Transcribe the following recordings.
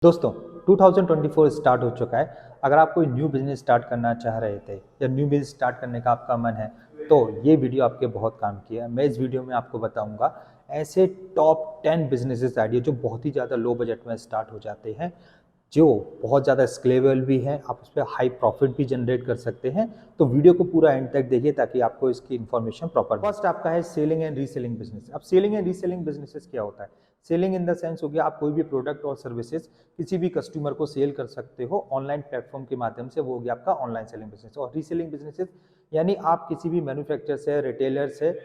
दोस्तों 2024 स्टार्ट हो चुका है। अगर आप कोई न्यू बिजनेस स्टार्ट करना चाह रहे थे या न्यू बिजनेस स्टार्ट करने का आपका मन है तो ये वीडियो आपके बहुत काम की है। मैं इस वीडियो में आपको बताऊंगा ऐसे टॉप 10 बिजनेसेस आइडिया जो बहुत ही ज़्यादा लो बजट में स्टार्ट हो जाते हैं, जो बहुत ज़्यादा स्केलेबल भी है, आप उस पर हाई प्रॉफिट भी जनरेट कर सकते हैं। तो वीडियो को पूरा एंड तक देखिए ताकि आपको इसकी इन्फॉर्मेशन प्रॉपर। फर्स्ट आपका है सेलिंग एंड रीसेलिंग बिजनेस। अब सेलिंग एंड रीसेलिंग बिजनेसेस क्या होता है? सेलिंग इन द सेंस हो गया आप कोई भी प्रोडक्ट और सर्विसेज किसी भी कस्टमर को सेल कर सकते हो ऑनलाइन प्लेटफॉर्म के माध्यम से, वो हो गया आपका ऑनलाइन सेलिंग बिजनेस। और रीसेलिंग बिजनेसेस यानी आप किसी भी मैन्युफैक्चर से, रिटेलर से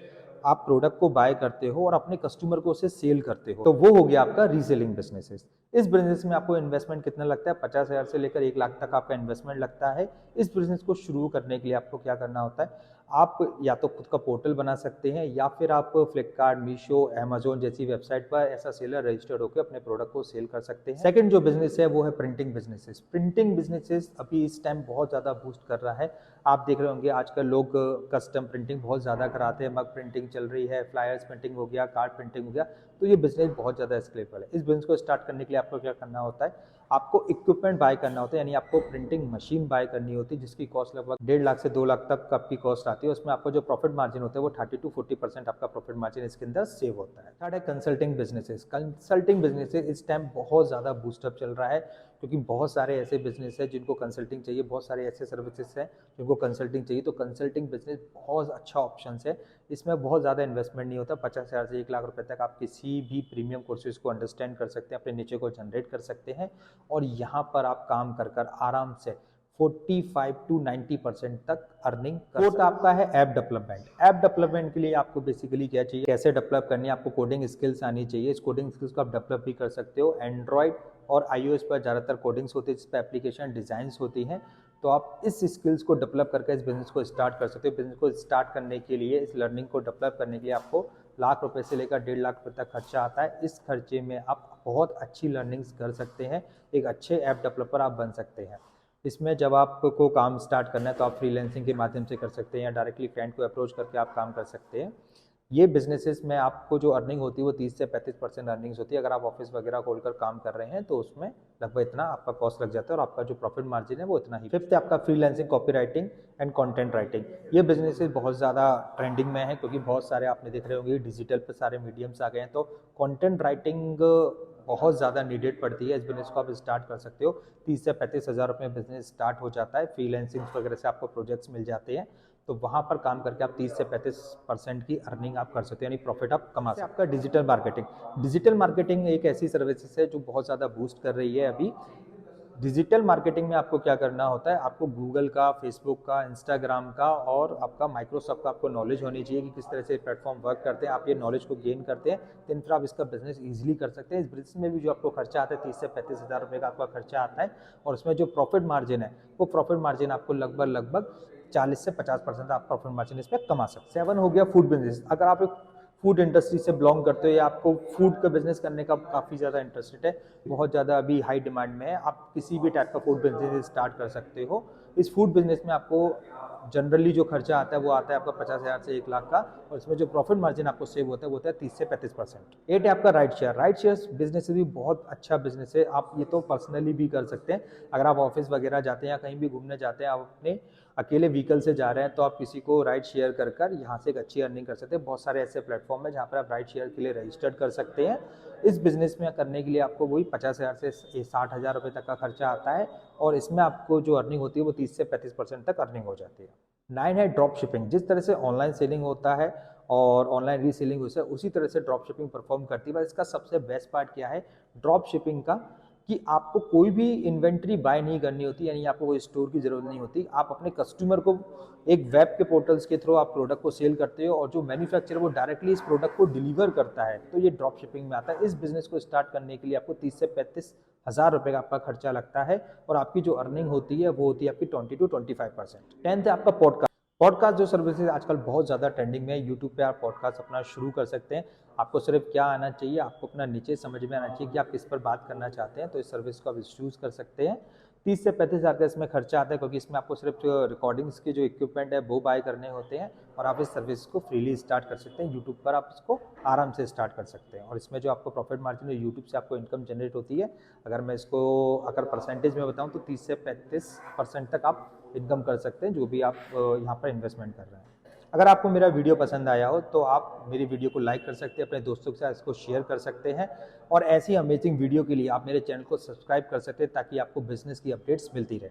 आप प्रोडक्ट को बाय करते हो और अपने कस्टमर को उसे सेल करते हो, तो वो हो गया आपका रीसेलिंग बिजनेसेस। इस बिजनेस में आपको इन्वेस्टमेंट कितना लगता है? 50,000 से लेकर 1 लाख तक आपका इन्वेस्टमेंट लगता है। इस बिजनेस को शुरू करने के लिए आपको क्या करना होता है? आप या तो खुद का पोर्टल बना सकते हैं या फिर आप फ्लिपकार्ट, मीशो, अमेजोन जैसी वेबसाइट पर ऐसा सेलर रजिस्टर्ड होकर अपने प्रोडक्ट को सेल कर सकते हैं। सेकंड जो बिजनेस है वो है प्रिंटिंग बिजनेसेस। प्रिंटिंग बिजनेसेस अभी इस टाइम बहुत ज़्यादा बूस्ट कर रहा है। आप देख रहे होंगे आजकल लोग कस्टम प्रिंटिंग बहुत ज़्यादा कराते हैं, मग प्रिंटिंग चल रही है, फ्लायर्स प्रिंटिंग हो गया, कार्ड प्रिंटिंग हो गया। तो ये बिजनेस बहुत ज़्यादा स्केलेबल है। इस बिजनेस को स्टार्ट करने के लिए आपको क्या करना होता है? आपको इक्विपमेंट बाय करना होता है, यानी आपको प्रिंटिंग मशीन बाय करनी होती है जिसकी कॉस्ट लगभग 1.5 लाख से 2 लाख तक आपकी कॉस्ट आती है। उसमें आपको जो प्रॉफिट मार्जिन होता है वो 30 to 40% आपका प्रॉफिट मार्जिन इसके अंदर सेव होता है। थर्ड है कंसल्टिंग बिजनेसेस। कंसल्टिंग बिजनेसेस इस टाइम बहुत ज़्यादा बूस्टअप चल रहा है क्योंकि बहुत सारे ऐसे बिजनेस है जिनको कंसल्टिंग चाहिए, बहुत सारे ऐसे सर्विसेज हैं जिनको कंसल्टिंग चाहिए। तो कंसल्टिंग बिजनेस बहुत अच्छा ऑप्शन है। इसमें बहुत ज़्यादा इन्वेस्टमेंट नहीं होता। 50,000 से 1 लाख रुपए तक आप किसी भी प्रीमियम कोर्सेज को अंडरस्टैंड कर सकते हैं, अपने नीचे को जनरेट कर सकते हैं और यहाँ पर आप काम कर कर आराम से 45 to 90% तक अर्निंग कर सकते हैं। आपका है ऐप डेवलपमेंट। ऐप डेवलपमेंट के लिए आपको बेसिकली क्या चाहिए, कैसे डेवलप करनी है, आपको कोडिंग स्किल्स आनी चाहिए। इस कोडिंग स्किल्स को आप डेवलप भी कर सकते हो। एंड्रॉयड और iOS पर ज़्यादातर कोडिंग्स होती है, जिस पर एप्लीकेशन डिज़ाइंस होती हैं। तो आप इस स्किल्स को डेवलप करके इस बिजनेस को स्टार्ट कर सकते हो। बिजनेस को स्टार्ट करने के लिए, इस लर्निंग को डेवलप करने के लिए आपको लाख रुपए से लेकर 1.5 लाख रुपए तक खर्चा आता है। इस खर्चे में आप बहुत अच्छी लर्निंग्स कर सकते हैं, एक अच्छे ऐप डेवलपर आप बन सकते हैं। इसमें जब आपको काम स्टार्ट करना है तो आप फ्रीलांसिंग के माध्यम से कर सकते हैं या डायरेक्टली क्लाइंट को अप्रोच करके आप काम कर सकते हैं। ये बिजनेसेस में आपको जो अर्निंग होती है वो 30 से 35% अर्निंग्स होती है। अगर आप ऑफिस वगैरह खोलकर काम कर रहे हैं तो उसमें लगभग इतना आपका कॉस्ट लग जाता है और आपका जो प्रॉफिट मार्जिन है वो इतना ही। फिफ्थ है आपका freelancing, copy writing and content writing. ये बिजनेसेस बहुत ज़्यादा ट्रेंडिंग में है क्योंकि बहुत सारे आपने देख रहे होंगे डिजिटल पे सारे मीडियम्स आ गए हैं। तो कॉन्टेंट राइटिंग बहुत ज़्यादा नीडेड पड़ती है। इस बिजनेस को आप स्टार्ट कर सकते हो। 30 से 35 हज़ार रुपये में बिजनेस स्टार्ट हो जाता है। फ्रीलांसिंग वगैरह से आपको प्रोजेक्ट्स मिल जाते हैं तो वहाँ पर काम करके आप 30 से 35% की अर्निंग आप कर सकते हो, यानी प्रॉफिट आप कमा सकते हो। आपका डिजिटल मार्केटिंग। डिजिटल मार्केटिंग एक ऐसी सर्विसेज है जो बहुत ज़्यादा बूस्ट कर रही है अभी। डिजिटल मार्केटिंग में आपको क्या करना होता है? आपको गूगल का, फेसबुक का, इंस्टाग्राम का और आपका माइक्रोसॉफ्ट का आपको नॉलेज होनी चाहिए कि किस तरह से प्लेटफॉर्म वर्क करते हैं। आप ये नॉलेज को गेन करते हैं तो फिर आप इसका बिजनेस ईजिली कर सकते हैं। इस बिजनेस में भी जो आपको खर्चा आता है 30 से 35 हज़ार रुपये का आपका खर्चा आता है और उसमें जो प्रॉफिट मार्जिन है वो प्रॉफिट मार्जिन आपको लगभग 40 से 50% आप प्रॉफिट मार्जिन इसमें कमा सकते हैं। 7 हो गया फूड बिजनेस। अगर आप एक फूड इंडस्ट्री से बिलोंग करते हो या आपको फूड का बिजनेस करने का काफ़ी ज़्यादा इंटरेस्टेड है, बहुत ज़्यादा अभी हाई डिमांड में है, आप किसी भी टाइप का फूड बिजनेस स्टार्ट कर सकते हो। इस फूड बिजनेस में आपको जनरली जो खर्चा आता है वो आता है आपका 50,000 से 1 लाख का और इसमें जो प्रॉफिट मार्जिन आपको सेव होता है वो होता है 30 से 35%। 8 है आपका ride share. Ride share business भी बहुत अच्छा बिजनेस है। आप ये तो पर्सनली भी कर सकते हैं। अगर आप ऑफिस वगैरह जाते हैं या कहीं भी घूमने जाते हैं, आप अपने अकेले व्हीकल से जा रहे हैं तो आप किसी को राइड शेयर कर कर यहाँ से एक अच्छी अर्निंग कर सकते हैं। बहुत सारे ऐसे प्लेटफॉर्म है जहाँ पर आप राइड शेयर के लिए रजिस्टर्ड कर सकते हैं। इस बिजनेस में करने के लिए आपको वही 50,000 से 60,000 रुपये तक का खर्चा आता है और इसमें आपको जो अर्निंग होती है वो 30 से 35% तक अर्निंग हो जाती है। 9 है ड्रॉप शिपिंग। जिस तरह से ऑनलाइन सेलिंग होता है और ऑनलाइन रीसेलिंग होता है उसी तरह से ड्रॉप शिपिंग परफॉर्म करती है। पर इसका सबसे बेस्ट पार्ट क्या है ड्रॉप शिपिंग का, कि आपको कोई भी इन्वेंट्री बाय नहीं करनी होती, यानी आपको कोई स्टोर की जरूरत नहीं होती। आप अपने कस्टमर को एक वेब के पोर्टल्स के थ्रू आप प्रोडक्ट को सेल करते हो और जो मैन्युफैक्चरर वो डायरेक्टली इस प्रोडक्ट को डिलीवर करता है, तो ये ड्रॉप शिपिंग में आता है। इस बिजनेस को स्टार्ट करने के लिए आपको 30 से 35 हज़ार रुपये का आपका खर्चा लगता है और आपकी जो अर्निंग होती है वो होती है आपकी 20 to 25%। 10th है आपका पॉडकास्ट। पॉडकास्ट जो सर्विसेज आजकल बहुत ज़्यादा ट्रेंडिंग में है। यूट्यूब पे आप पॉडकास्ट अपना शुरू कर सकते हैं। आपको सिर्फ क्या आना चाहिए, आपको अपना नीचे समझ में आना चाहिए कि आप किस पर बात करना चाहते हैं, तो इस सर्विस को आप चूज़ कर सकते हैं। 30 से 35 हज़ार का इसमें खर्चा आता है, क्योंकि इसमें आपको सिर्फ जो रिकॉर्डिंग्स के जो इक्विपमेंट है वो बाय करने होते हैं, और आप इस सर्विस को फ्रीली स्टार्ट कर सकते हैं। यूट्यूब पर आप इसको आराम से स्टार्ट कर सकते हैं, और इसमें जो आपको प्रॉफिट मार्जिन है यूट्यूब से आपको इनकम जनरेट होती है। अगर मैं इसको अगर परसेंटेज में बताऊँ तो 30 से 35% तक आप इनकम कर सकते हैं, जो भी आप यहाँ पर इन्वेस्टमेंट कर रहे हैं। अगर आपको मेरा वीडियो पसंद आया हो तो आप मेरी वीडियो को लाइक कर सकते हैं, अपने दोस्तों के साथ इसको शेयर कर सकते हैं, और ऐसी अमेजिंग वीडियो के लिए आप मेरे चैनल को सब्सक्राइब कर सकते हैं, ताकि आपको बिजनेस की अपडेट्स मिलती रहे।